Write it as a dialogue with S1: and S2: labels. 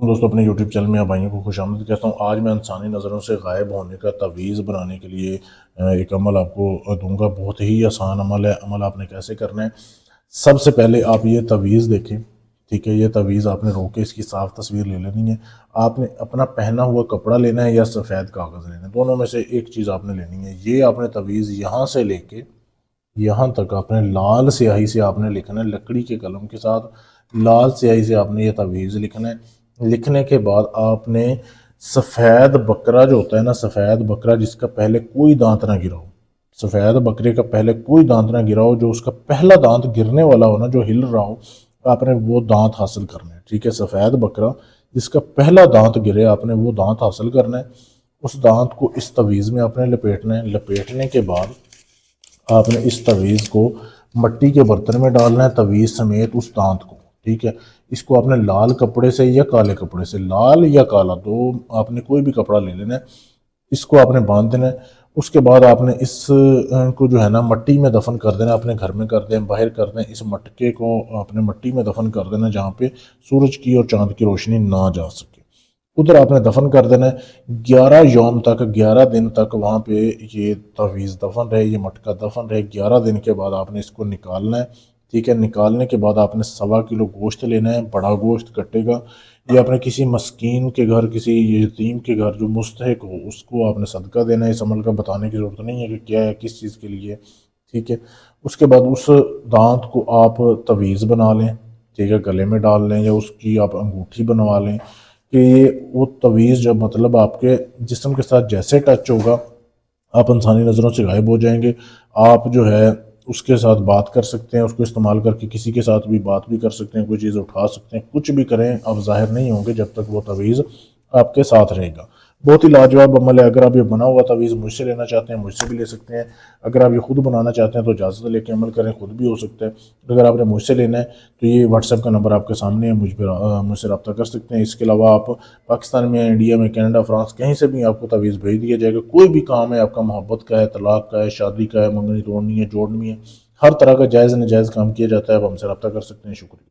S1: दोस्तों, अपने YouTube channel में आप भाइयों को खुशामदीद कहता हूँ। आज मैं इंसानी नज़रों से गायब होने का तवीज़ बनाने के लिए एक अमल आपको दूंगा। बहुत ही आसान अमल है। अमल आपने कैसे करना है, सबसे पहले आप ये तवीज़ देखें। ठीक है, ये तवीज़ आपने रोके इसकी साफ़ तस्वीर ले लेनी है। आपने अपना पहना हुआ कपड़ा लेना है या सफ़ेद कागज़ लेना है, दोनों में से एक चीज़ आपने लेनी है। ये आपने तवीज़ यहाँ से लेके यहाँ तक आपने लाल स्याही से आपने लिखना है, लकड़ी के कलम के साथ लाल स्याही से आपने ये तवीज़ लिखना है। लिखने के बाद आपने सफ़ेद बकरा जो होता है ना, सफ़ेद बकरा जिसका पहले कोई दांत ना गिरा हो, सफ़ेद बकरे का पहले कोई दांत ना गिरा हो, जो उसका पहला दांत गिरने वाला हो ना, जो हिल रहा हो, आपने वो दांत हासिल करना है। ठीक है, सफ़ेद बकरा जिसका पहला दांत गिरे आपने वो दांत हासिल करना है। उस दांत को इस तवीज़ में आपने लपेटना है। लपेटने के बाद आपने इस तवीज़ को मट्टी के बर्तन में डालना है, तवीज़ समेत उस दांत को। ठीक है, इसको आपने लाल कपड़े से या काले कपड़े से, लाल या काला, दो आपने कोई भी कपड़ा ले लेना है, इसको आपने बांध देना है। उसके बाद आपने इस को जो है ना मट्टी में दफन कर देना। अपने घर में कर दें, बाहर कर दें, इस मटके को आपने मट्टी में दफन कर देना जहाँ पे सूरज की और चांद की रोशनी ना जा सके। उधर आपने दफन कर देना है। 11 यौम तक, 11 दिन तक वहाँ पे ये तवीज़ दफन रहे, ये मटका दफन रहे। 11 दिन के बाद आपने इसको निकालना है। ठीक है, निकालने के बाद आपने 1.25 किलो गोश्त लेना है, बड़ा गोश्त कटेगा। ये आपने किसी मस्कीन के घर, किसी यतीम के घर जो मुस्तहिक हो, उसको आपने सदका देना है। इस अमल का बताने की ज़रूरत नहीं है कि क्या है, किस चीज़ के लिए। ठीक है, उसके बाद उस दांत को आप तवीज़ बना लें। ठीक है, गले में डाल लें या उसकी आप अंगूठी बनवा लें कि ये वो तवीज़ जब मतलब आपके जिस्म के साथ जैसे टच होगा, आप इंसानी नज़रों से गायब हो जाएंगे। आप जो है उसके साथ बात कर सकते हैं, उसको इस्तेमाल करके किसी के साथ भी बात भी कर सकते हैं, कोई चीज़ उठा सकते हैं, कुछ भी करें, आप ज़ाहिर नहीं होंगे जब तक वो तवीज़ आपके साथ रहेगा। बहुत ही लाजवाब अमल है। अगर आप ये बना हुआ तवीज़ मुझसे लेना चाहते हैं, मुझसे भी ले सकते हैं। अगर आप ये खुद बनाना चाहते हैं तो इजाज़त लेके अमल करें, खुद भी हो सकता है। अगर आपने मुझसे लेना है तो ये व्हाट्सएप का नंबर आपके सामने है, मुझसे रब्ता कर सकते हैं। इसके अलावा आप पाकिस्तान में, इंडिया में, कनाडा, फ्रांस, कहीं से भी आपको तवीज़ भेज दिया जाएगा। कोई भी काम है आपका, मोहब्बत का है, तलाक का है, शादी का है, मंगनी तोड़नी है, जोड़नी है, हर तरह का जायज़ नाजायज़ काम किया जाता है। आप हमसे रब्ता कर सकते हैं। शुक्रिया।